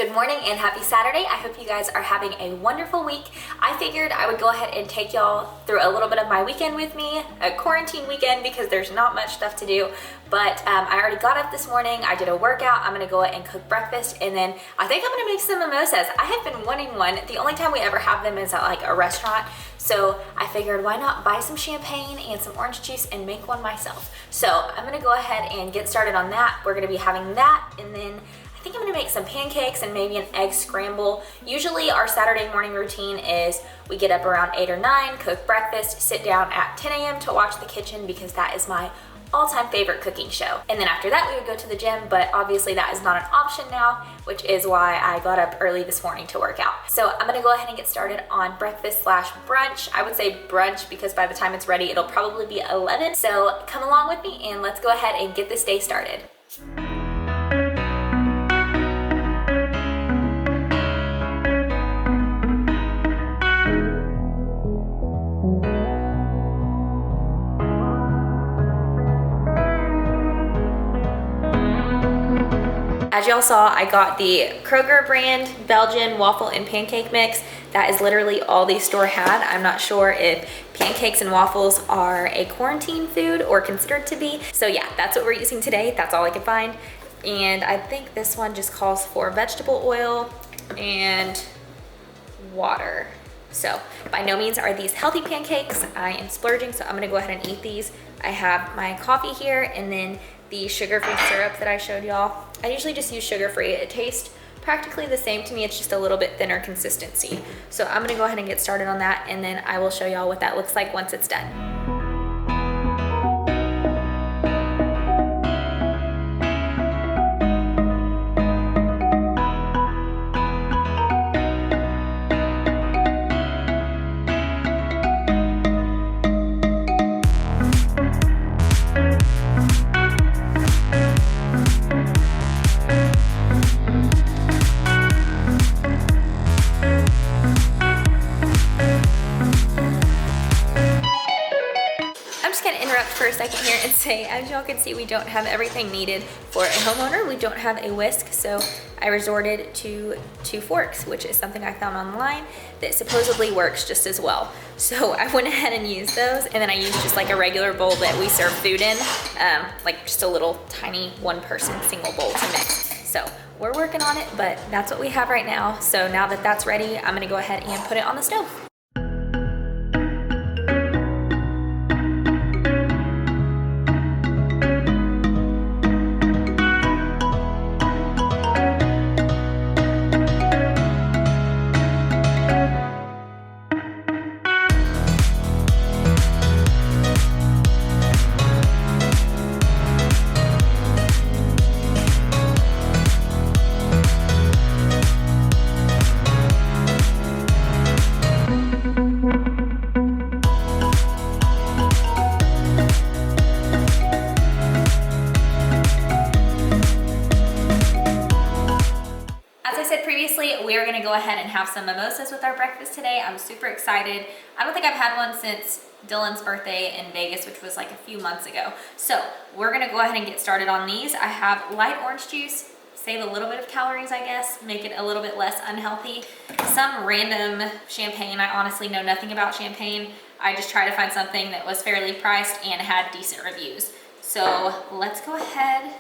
Good morning and happy Saturday. I hope you guys are having a wonderful week. I figured I would go ahead and take y'all through a little bit of my weekend with me, a quarantine weekend because there's not much stuff to do. But I already got up this morning, I did a workout, I'm gonna go ahead and cook breakfast, and then I think I'm gonna make some mimosas. I have been wanting one. The only time we ever have them is at like a restaurant. So I figured why not buy some champagne and some orange juice and make one myself. So I'm gonna go ahead and get started on that. We're gonna be having that, and then I think I'm gonna make some pancakes and maybe an egg scramble. Usually our Saturday morning routine is we get up around 8 or 9, cook breakfast, sit down at 10 a.m. to watch the kitchen because that is my all-time favorite cooking show. And then after that we would go to the gym, but obviously that is not an option now, which is why I got up early this morning to work out. So I'm gonna go ahead and get started on breakfast slash brunch. I would say brunch because by the time it's ready, it'll probably be 11. So come along with me and let's go ahead and get this day started. As y'all saw, I got the Kroger brand Belgian waffle and pancake mix. That is literally all the store had. I'm not sure if pancakes and waffles are a quarantine food or considered to be. So yeah, that's what we're using today. That's all I could find. And I think this one just calls for vegetable oil and water. So by no means are these healthy pancakes. I am splurging, so I'm gonna go ahead and eat these. I have my coffee here and then the sugar-free syrup that I showed y'all. I usually just use sugar-free. It tastes practically the same to me. It's just a little bit thinner consistency. So I'm gonna go ahead and get started on that, and then I will show y'all what that looks like once it's done. For a second here and say, as y'all can see, we don't have everything needed for a homeowner. We don't have a whisk, so I resorted to 2 forks, which is something I found online that supposedly works just as well. So I went ahead and used those, and then I used just like a regular bowl that we serve food in, like just a little tiny one-person single bowl to mix. So we're working on it, but that's what we have right now. So now that that's ready, I'm gonna go ahead and put it on the stove. We are gonna go ahead and have some mimosas with our breakfast today. I'm super excited. I don't think I've had one since Dylan's birthday in Vegas, which was like a few months ago. So we're gonna go ahead and get started on these. I have light orange juice, save a little bit of calories, I guess, make it a little bit less unhealthy. Some random champagne. I honestly know nothing about champagne. I just try to find something that was fairly priced and had decent reviews. So let's go ahead.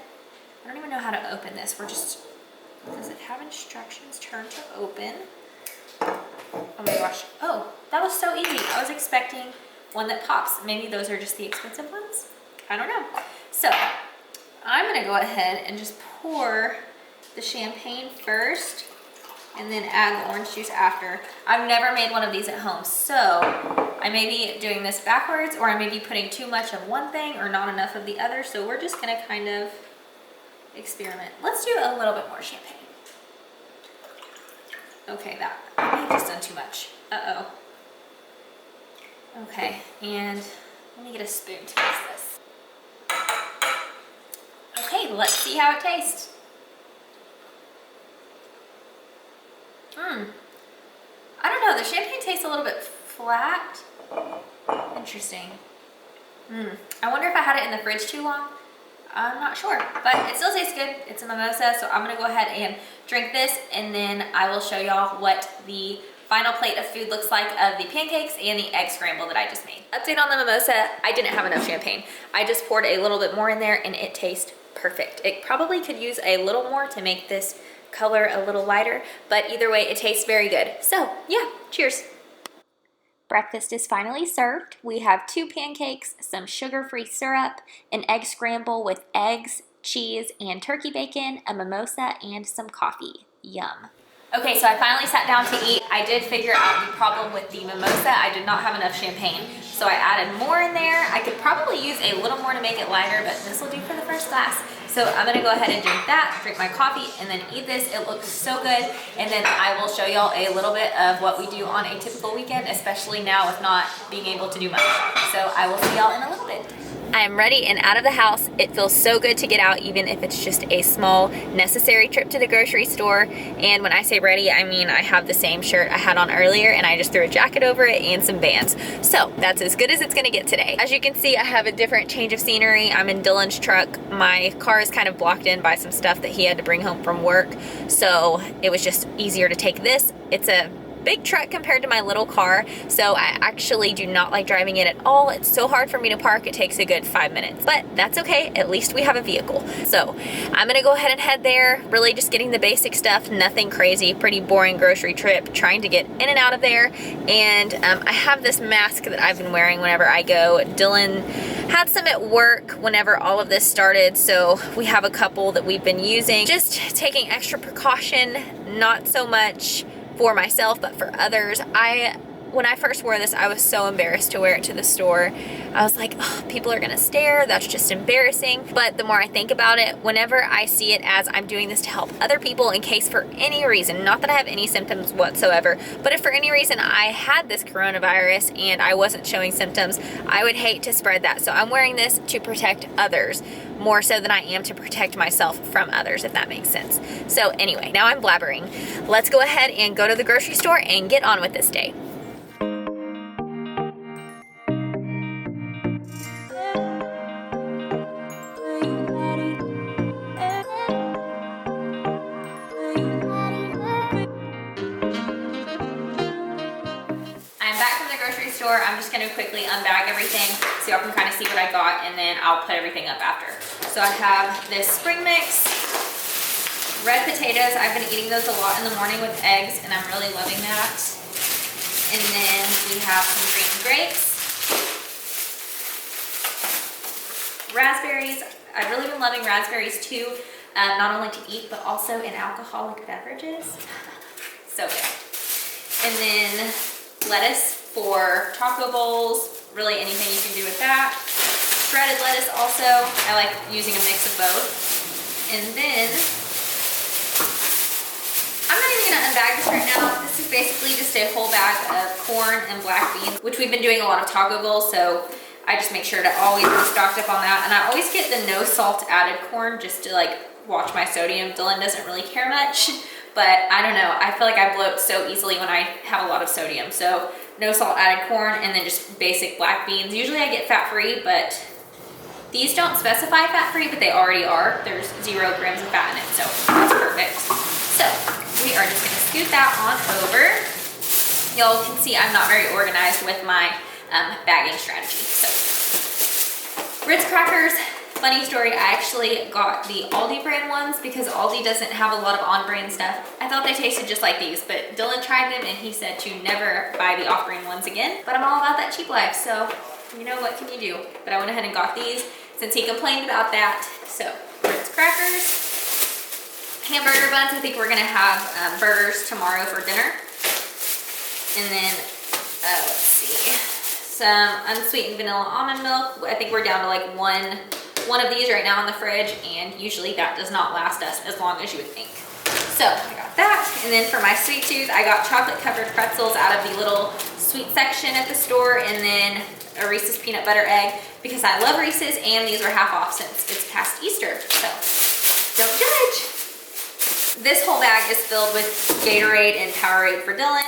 I don't even know how to open this. Does it have instructions? Turn to open. Oh my gosh. Oh, that was so easy. I was expecting one that pops. Maybe those are just the expensive ones. I don't know. So I'm gonna go ahead and just pour the champagne first and then add the orange juice after. I've never made one of these at home, so I may be doing this backwards, or I may be putting too much of one thing or not enough of the other. So we're just gonna kind of experiment. Let's do a little bit more champagne. Okay, that I may have just done too much. Uh-oh. Okay, and let me get a spoon to mix this. Okay, let's see how it tastes. I don't know, the champagne tastes a little bit flat. Interesting. I wonder if I had it in the fridge too long. I'm not sure, but it still tastes good. It's a mimosa, so I'm gonna go ahead and drink this, and then I will show y'all what the final plate of food looks like of the pancakes and the egg scramble that I just made. Update on the mimosa, I didn't have enough champagne. I just poured a little bit more in there and it tastes perfect. It probably could use a little more to make this color a little lighter, but either way, it tastes very good. So yeah, cheers. Breakfast is finally served. We have 2 pancakes, some sugar-free syrup, an egg scramble with eggs, cheese, and turkey bacon, a mimosa, and some coffee. Yum. Okay, so I finally sat down to eat. I did figure out the problem with the mimosa. I did not have enough champagne, so I added more in there. I could probably use a little more to make it lighter, but this will do for the first glass. So I'm gonna go ahead and drink that, drink my coffee, and then eat this. It looks so good. And then I will show y'all a little bit of what we do on a typical weekend, especially now with not being able to do much. So I will see y'all in a little bit. I am ready and out of the house. It feels so good to get out, even if it's just a small, necessary trip to the grocery store. And when I say ready, I mean I have the same shirt I had on earlier, and I just threw a jacket over it and some Vans. So that's as good as it's gonna get today. As you can see, I have a different change of scenery. I'm in Dylan's truck. My car is kind of blocked in by some stuff that he had to bring home from work. So it was just easier to take this. It's a big truck compared to my little car, so I actually do not like driving it at all. It's so hard for me to park. It takes a good 5 minutes, but that's okay. At least we have a vehicle. So I'm gonna go ahead and head there, really just getting the basic stuff, nothing crazy, pretty boring grocery trip, trying to get in and out of there. And I have this mask that I've been wearing whenever I go. Dylan had some at work whenever all of this started, so we have a couple that we've been using. Just taking extra precaution, not so much for myself, but for others. When I first wore this, I was so embarrassed to wear it to the store. I was like, oh, people are gonna stare, that's just embarrassing. But the more I think about it, whenever I see it as I'm doing this to help other people in case for any reason, not that I have any symptoms whatsoever, but if for any reason I had this coronavirus and I wasn't showing symptoms, I would hate to spread that. So I'm wearing this to protect others, more so than I am to protect myself from others, if that makes sense. So anyway, now I'm blabbering. Let's go ahead and go to the grocery store and get on with this day. Store. I'm just gonna quickly unbag everything so y'all can kind of see what I got, and then I'll put everything up after. So I have this spring mix, red potatoes. I've been eating those a lot in the morning with eggs, and I'm really loving that. And then we have some green grapes, raspberries. I've really been loving raspberries too, not only to eat, but also in alcoholic beverages. So good. And then lettuce for taco bowls, really anything you can do with that. Shredded lettuce also, I like using a mix of both. And then, I'm not even gonna unbag this right now. This is basically just a whole bag of corn and black beans, which we've been doing a lot of taco bowls, so I just make sure to always be stocked up on that. And I always get the no salt added corn just to like watch my sodium. Dylan doesn't really care much, but I don't know. I feel like I bloat so easily when I have a lot of sodium. So no salt added corn, and then just basic black beans. Usually I get fat-free, but these don't specify fat-free, but they already are. There's 0 grams of fat in it, so that's perfect. So we are just gonna scoot that on over. Y'all can see I'm not very organized with my bagging strategy. So Ritz crackers. Funny story, I actually got the Aldi brand ones because Aldi doesn't have a lot of on-brand stuff. I thought they tasted just like these, but Dylan tried them and he said to never buy the off-brand ones again. But I'm all about that cheap life, so you know, what can you do? But I went ahead and got these since he complained about that. So Ritz crackers, hamburger buns. I think we're gonna have burgers tomorrow for dinner. And then, let's see, some unsweetened vanilla almond milk. I think we're down to like one of these right now in the fridge, and usually that does not last us as long as you would think. So I got that. And then for my sweet tooth, I got chocolate covered pretzels out of the little sweet section at the store, and then a Reese's peanut butter egg because I love Reese's, and these are half off since it's past Easter, so don't judge. This whole bag is filled with Gatorade and Powerade for Dylan.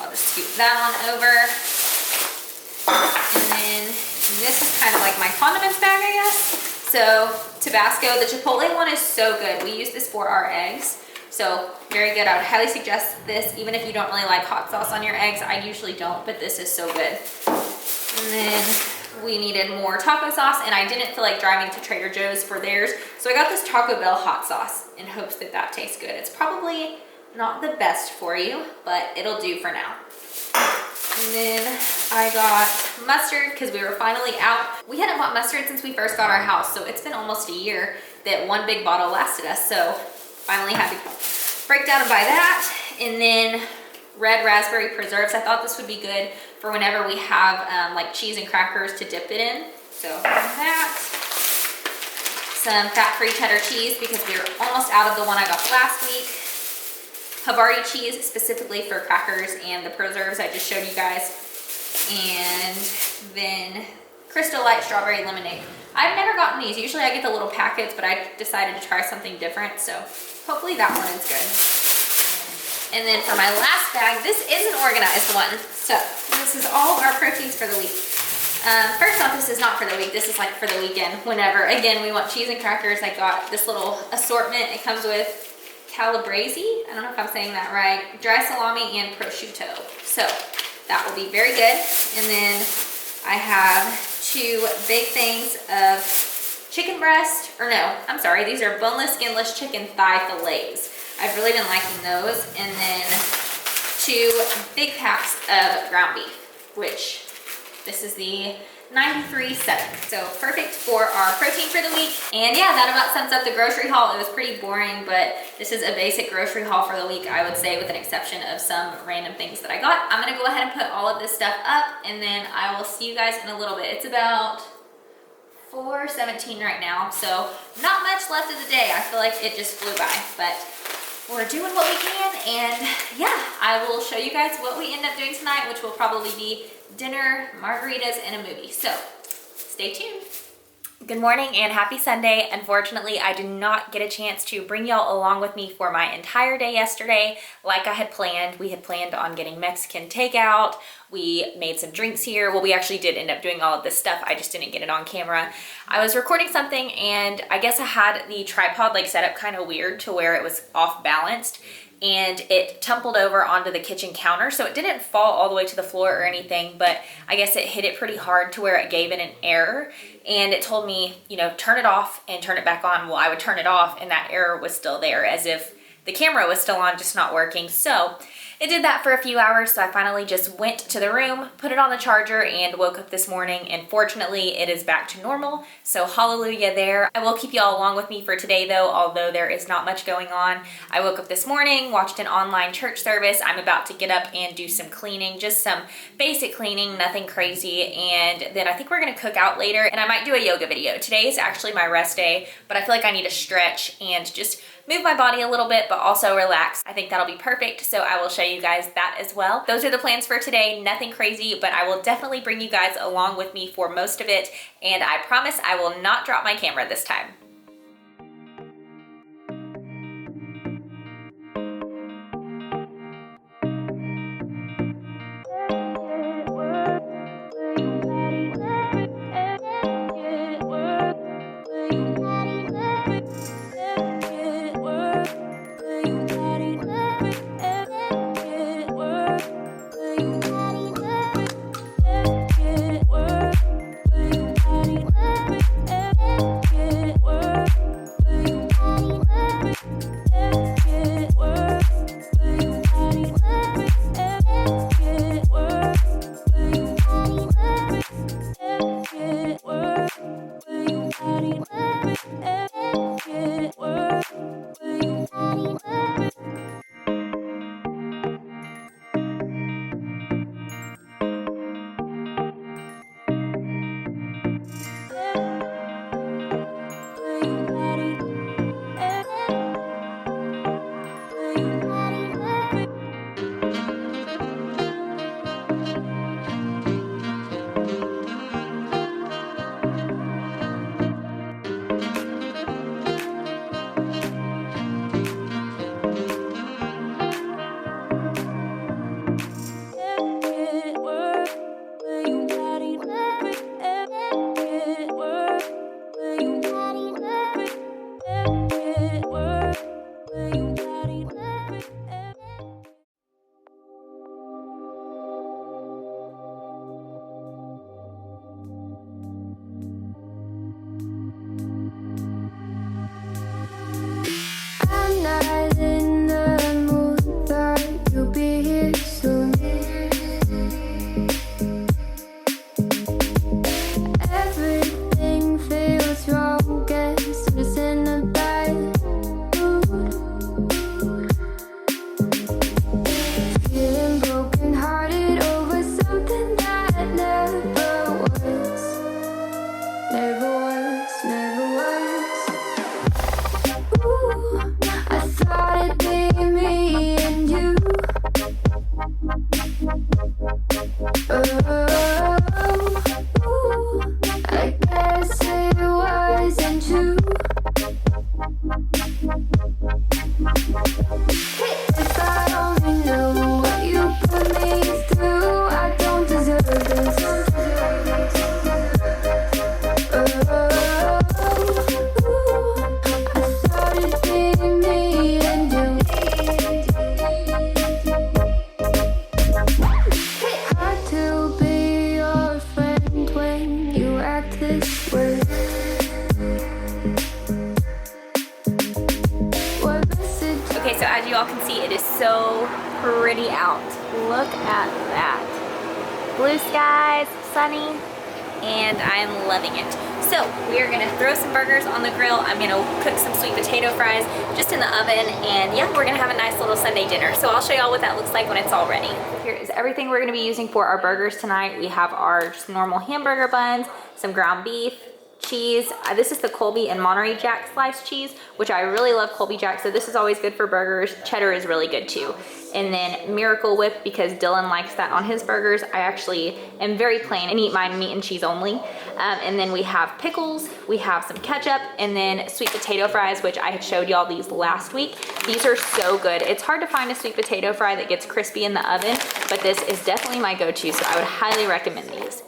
I'll just scoop that on over. And then this is kind of like my condiments bag, I guess. So Tabasco, the Chipotle one is so good. We use this for our eggs. So very good. I would highly suggest this, even if you don't really like hot sauce on your eggs. I usually don't, but this is so good. And then we needed more taco sauce, and I didn't feel like driving to Trader Joe's for theirs. So I got this Taco Bell hot sauce in hopes that that tastes good. It's probably not the best for you, but it'll do for now. And then I got mustard because we were finally out. We hadn't bought mustard since we first got our house, so it's been almost a year that one big bottle lasted us. So finally had to break down and buy that. And then red raspberry preserves. I thought this would be good for whenever we have like cheese and crackers to dip it in. So that. Some fat-free cheddar cheese because we were almost out of the one I got last week. Havarti cheese specifically for crackers and the preserves I just showed you guys. And then Crystal Light strawberry lemonade. I've never gotten these. Usually I get the little packets, but I decided to try something different. So hopefully that one is good. And then for my last bag, this is an organized one. So this is all our proteins for the week. First off, this is not for the week. This is like for the weekend, whenever. Again, we want cheese and crackers. I got this little assortment. It comes with calabrese, I don't know if I'm saying that right, dry salami and prosciutto. So that will be very good. And then I have 2 big things of chicken breast, or no, I'm sorry, these are boneless, skinless chicken thigh fillets. I've really been liking those. And then 2 big packs of ground beef, which this is the 93.7. So perfect for our protein for the week. And yeah, that about sums up the grocery haul. It was pretty boring, but this is a basic grocery haul for the week, I would say, with an exception of some random things that I got. I'm gonna go ahead and put all of this stuff up, and then I will see you guys in a little bit. It's about 4:17 right now, so not much left of the day. I feel like it just flew by, but we're doing what we can. And yeah, I will show you guys what we end up doing tonight, which will probably be dinner, margaritas, and a movie. So stay tuned. Good morning and happy Sunday. Unfortunately, I did not get a chance to bring y'all along with me for my entire day yesterday like I had planned. We had planned on getting Mexican takeout. We made some drinks here. Well, we actually did end up doing all of this stuff. I just didn't get it on camera. I was recording something, and I guess I had the tripod like set up kind of weird to where it was off balanced, and it tumbled over onto the kitchen counter. So it didn't fall all the way to the floor or anything, but I guess it hit it pretty hard to where it gave it an error. And it told me, you know, turn it off and turn it back on. Well, I would turn it off and that error was still there, as if the camera was still on, just not working. So it did that for a few hours, so I finally just went to the room, put it on the charger, and woke up this morning, and fortunately it is back to normal, so hallelujah there. I will keep you all along with me for today though, although there is not much going on. I woke up this morning, watched an online church service. I'm about to get up and do some cleaning, just some basic cleaning, nothing crazy, and then I think we're gonna cook out later, and I might do a yoga video. Today is actually my rest day, but I feel like I need to stretch and just move my body a little bit, but also relax. I think that'll be perfect, so I will show you guys that as well. Those are the plans for today, nothing crazy, but I will definitely bring you guys along with me for most of it, and I promise I will not drop my camera this time. Work. so pretty out. Look at that. Blue skies, sunny, and I'm loving it. So we are gonna throw some burgers on the grill. I'm gonna cook some sweet potato fries just in the oven, and yeah, we're gonna have a nice little Sunday dinner. So I'll show y'all what that looks like when it's all ready. Here is everything we're gonna be using for our burgers tonight. We have our just normal hamburger buns, some ground beef, cheese. This is the Colby and Monterey Jack sliced cheese, which I really love Colby Jack, so this is always good for burgers. Cheddar is really good too. And then Miracle Whip, because Dylan likes that on his burgers. I actually am very plain and eat mine meat and cheese only. And then we have pickles, we have some ketchup, and then sweet potato fries, which I had showed y'all these last week. These are so good. It's hard to find a sweet potato fry that gets crispy in the oven, but this is definitely my go-to, so I would highly recommend these.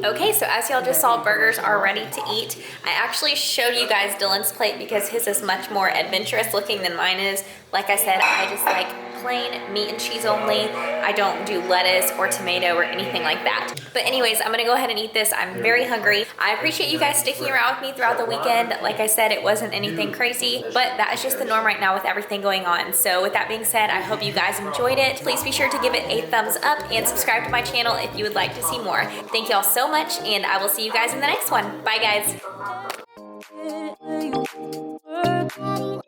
Okay, so as y'all just saw, burgers are ready to eat. I actually showed you guys Dylan's plate because his is much more adventurous looking than mine is. Like I said, I just like plain meat and cheese only. I don't do lettuce or tomato or anything like that. But anyways, I'm gonna go ahead and eat this. I'm very hungry. I appreciate you guys sticking around with me throughout the weekend. Like I said, it wasn't anything crazy, but that is just the norm right now with everything going on. So with that being said, I hope you guys enjoyed it. Please be sure to give it a thumbs up and subscribe to my channel if you would like to see more. Thank y'all so much, and I will see you guys in the next one. Bye guys.